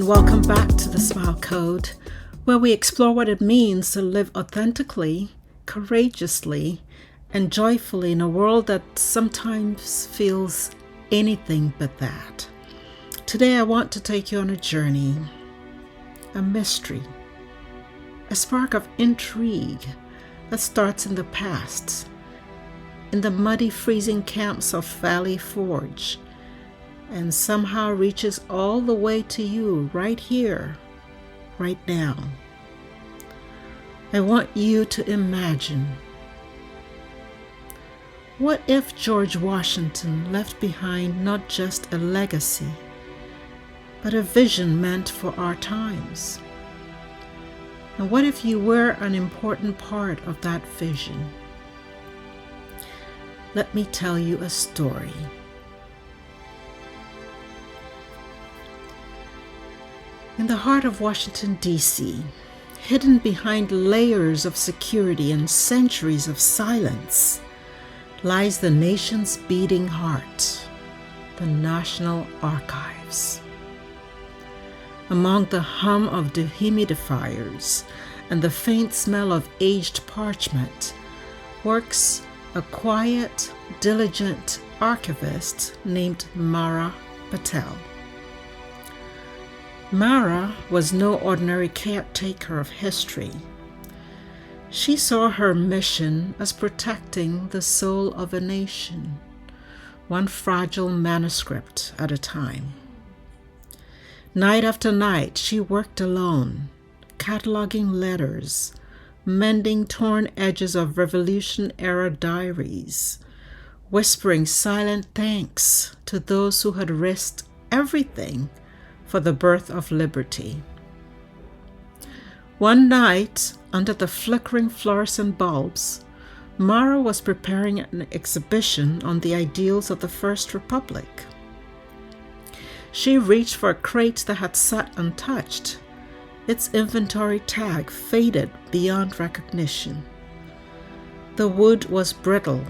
and welcome back to the Smile Code, where we explore what it means to live authentically, courageously, and joyfully in a world that sometimes feels anything but that. Today I want to take you on a journey, a mystery, a spark of intrigue that starts in the past, in the muddy, freezing camps of Valley Forge, and somehow reaches all the way to you right here, right now. I want you to imagine, what if George Washington left behind not just a legacy, but a vision meant for our times? And what if you were an important part of that vision? Let me tell you a story. In the heart of Washington, D.C., hidden behind layers of security and centuries of silence, lies the nation's beating heart, the National Archives. Among the hum of dehumidifiers and the faint smell of aged parchment works a quiet, diligent archivist named Mara Patel. Mara was no ordinary caretaker of history. She saw her mission as protecting the soul of a nation, one fragile manuscript at a time. Night after night, she worked alone, cataloging letters, mending torn edges of Revolution-era diaries, whispering silent thanks to those who had risked everything for the birth of liberty. One night, under the flickering fluorescent bulbs, Mara was preparing an exhibition on the ideals of the First Republic. She reached for a crate that had sat untouched, its inventory tag faded beyond recognition. The wood was brittle,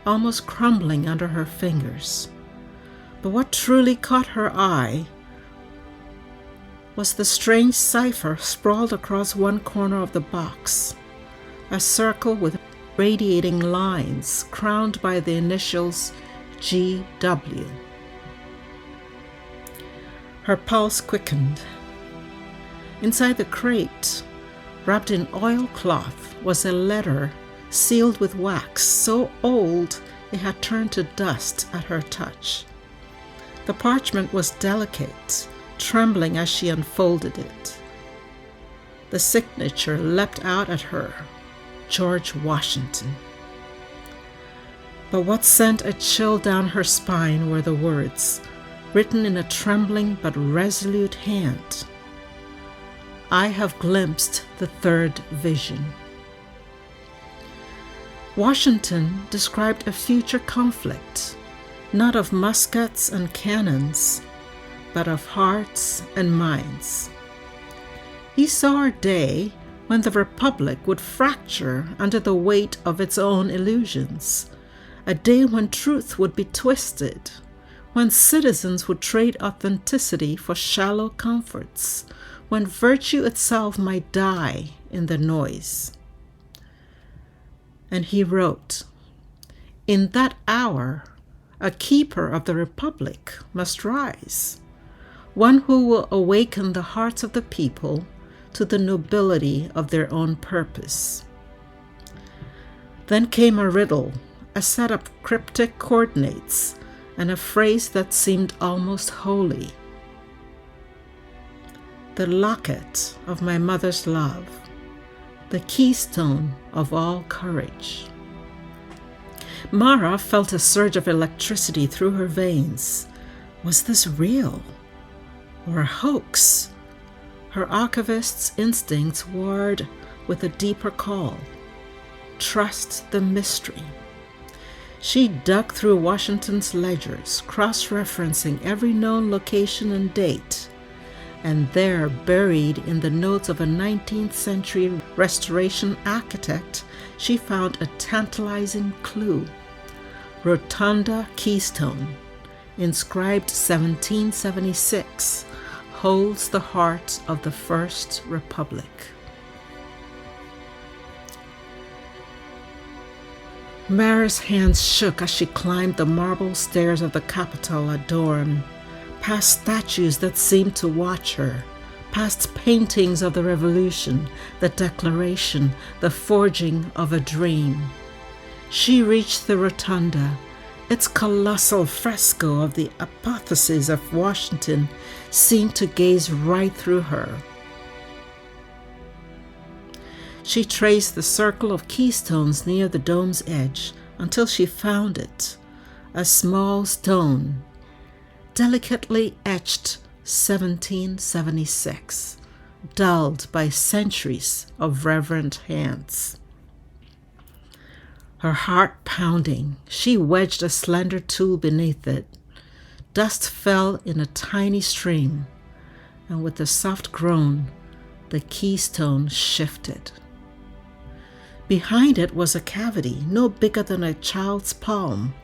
almost crumbling under her fingers. But what truly caught her eye was the strange cipher sprawled across one corner of the box, a circle with radiating lines crowned by the initials GW. Her pulse quickened. Inside the crate, wrapped in oilcloth, was a letter sealed with wax so old it had turned to dust at her touch. The parchment was delicate, trembling as she unfolded it. The signature leapt out at her, George Washington. But what sent a chill down her spine were the words, written in a trembling but resolute hand. I have glimpsed the third vision. Washington described a future conflict, not of muskets and cannons, but of hearts and minds. He saw a day when the Republic would fracture under the weight of its own illusions, a day when truth would be twisted, when citizens would trade authenticity for shallow comforts, when virtue itself might die in the noise. And he wrote, "In that hour, a keeper of the Republic must rise, one who will awaken the hearts of the people to the nobility of their own purpose." Then came a riddle, a set of cryptic coordinates, and a phrase that seemed almost holy. The locket of my mother's love, the keystone of all courage. Mara felt a surge of electricity through her veins. Was this real? Or a hoax? Her archivist's instincts warred with a deeper call. Trust the mystery. She dug through Washington's ledgers, cross-referencing every known location and date, and there, buried in the notes of a 19th century restoration architect, she found a tantalizing clue. Rotunda Keystone, inscribed 1776, holds the heart of the First Republic. Mara's hands shook as she climbed the marble stairs of the Capitol adorned, past statues that seemed to watch her, past paintings of the Revolution, the Declaration, the forging of a dream. She reached the rotunda. Its colossal fresco of the apotheosis of Washington seemed to gaze right through her. She traced the circle of keystones near the dome's edge until she found it, a small stone, delicately etched 1776, dulled by centuries of reverent hands. Her heart pounding, she wedged a slender tool beneath it. Dust fell in a tiny stream, and with a soft groan, the keystone shifted. Behind it was a cavity no bigger than a child's palm,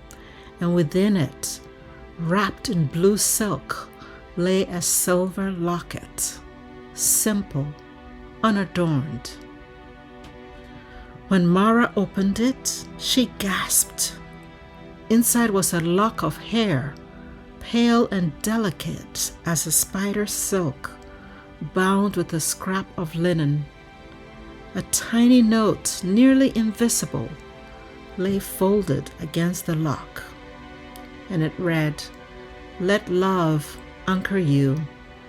and within it, wrapped in blue silk, lay a silver locket, simple, unadorned. When Mara opened it, she gasped. Inside was a lock of hair, pale and delicate as a spider's silk, bound with a scrap of linen. A tiny note, nearly invisible, lay folded against the lock, and it read, "Let love anchor you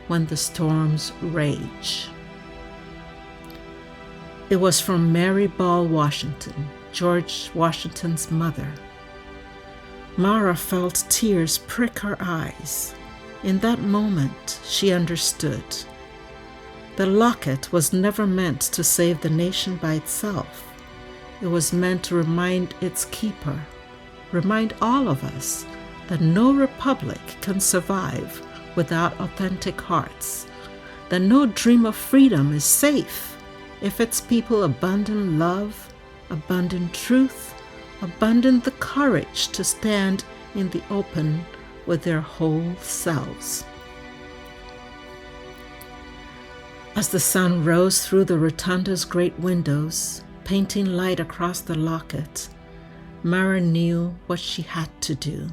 when the storms rage." It was from Mary Ball Washington, George Washington's mother. Mara felt tears prick her eyes. In that moment, she understood. The locket was never meant to save the nation by itself. It was meant to remind its keeper, remind all of us, that no republic can survive without authentic hearts, that no dream of freedom is safe if its people abandon love, abandon truth, abandon the courage to stand in the open with their whole selves. As the sun rose through the rotunda's great windows, painting light across the locket, Mara knew what she had to do.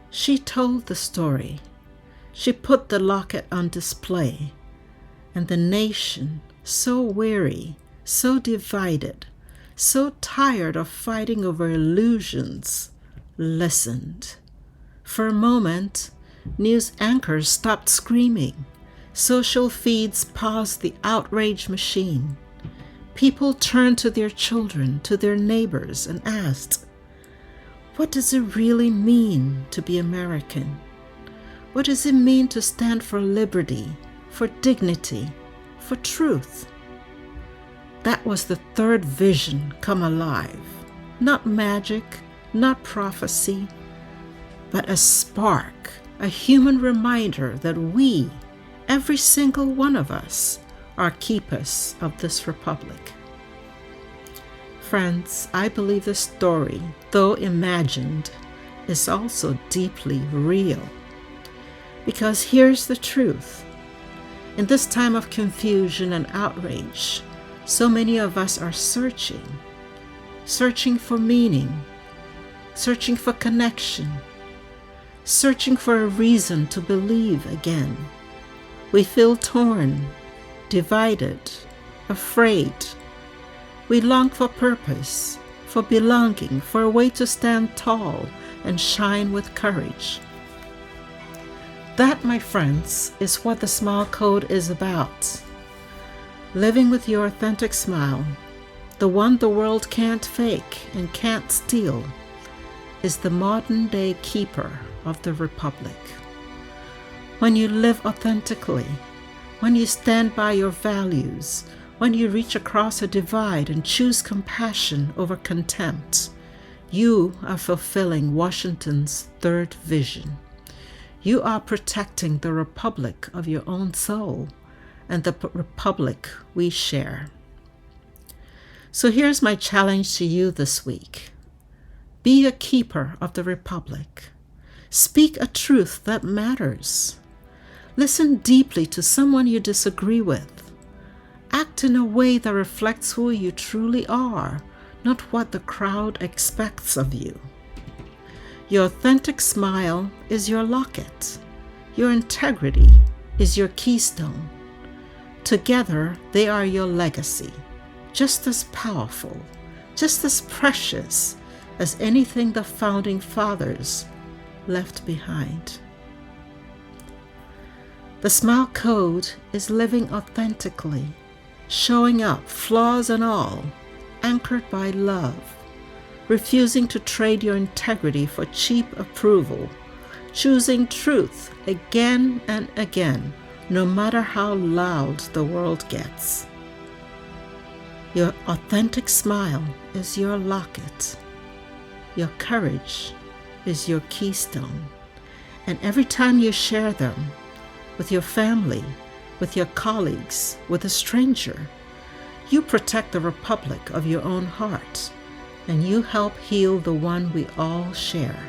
She told the story. She put the locket on display, and the nation, so weary, so divided, so tired of fighting over illusions, listened. For a moment, news anchors stopped screaming. Social feeds paused the outrage machine. People turned to their children, to their neighbors, and asked, "What does it really mean to be American? What does it mean to stand for liberty, for dignity, for truth?" That was the third vision come alive. Not magic, not prophecy, but a spark, a human reminder that we, every single one of us, are keepers of this republic. Friends, I believe the story, though imagined, is also deeply real. Because here's the truth. In this time of confusion and outrage, so many of us are searching for meaning, searching for connection, searching for a reason to believe again. We feel torn, divided, afraid. We long for purpose, for belonging, for a way to stand tall and shine with courage. That, my friends, is what the Smile Code is about. Living with your authentic smile, the one the world can't fake and can't steal, is the modern-day keeper of the Republic. When you live authentically, when you stand by your values, when you reach across a divide and choose compassion over contempt, you are fulfilling Washington's third vision. You are protecting the republic of your own soul and the republic we share. So here's my challenge to you this week. Be a keeper of the republic. Speak a truth that matters. Listen deeply to someone you disagree with. Act in a way that reflects who you truly are, not what the crowd expects of you. Your authentic smile is your locket. Your integrity is your keystone. Together, they are your legacy, just as powerful, just as precious as anything the founding fathers left behind. The Smile Code is living authentically, showing up, flaws and all, anchored by love, refusing to trade your integrity for cheap approval, choosing truth again and again, no matter how loud the world gets. Your authentic smile is your locket. Your courage is your keystone. And every time you share them with your family, with your colleagues, with a stranger, you protect the republic of your own heart, and you help heal the one we all share.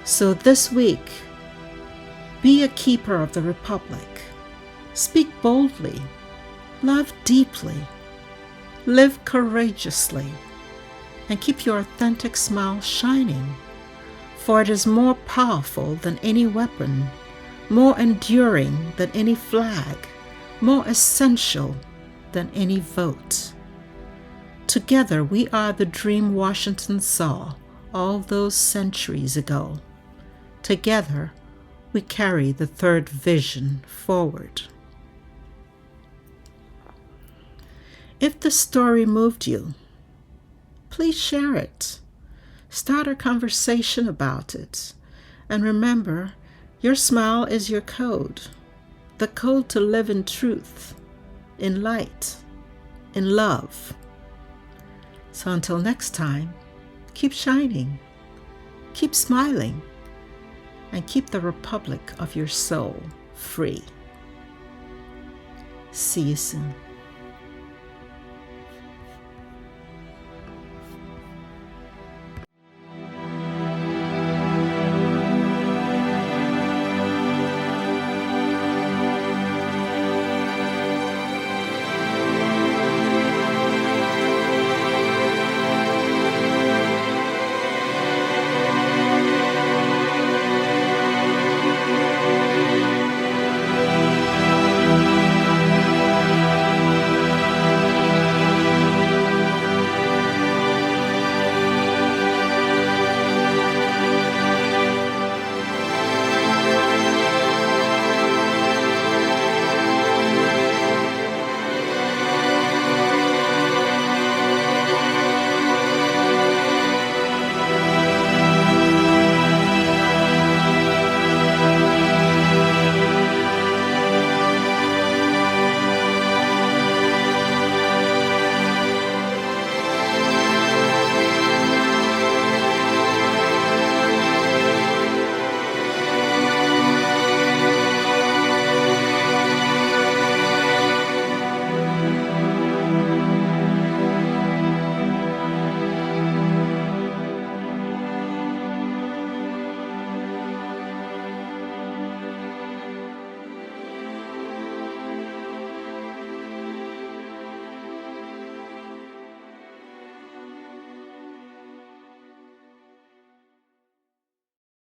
So this week, be a keeper of the republic. Speak boldly. Love deeply. Live courageously. And keep your authentic smile shining, for it is more powerful than any weapon, more enduring than any flag, more essential than any vote. Together we are the dream Washington saw all those centuries ago. Together we carry the third vision forward. If the story moved you, please share it. Start a conversation about it. And remember, your smile is your code. The code to live in truth, in light, in love. So until next time, keep shining, keep smiling, and keep the republic of your soul free. See you soon.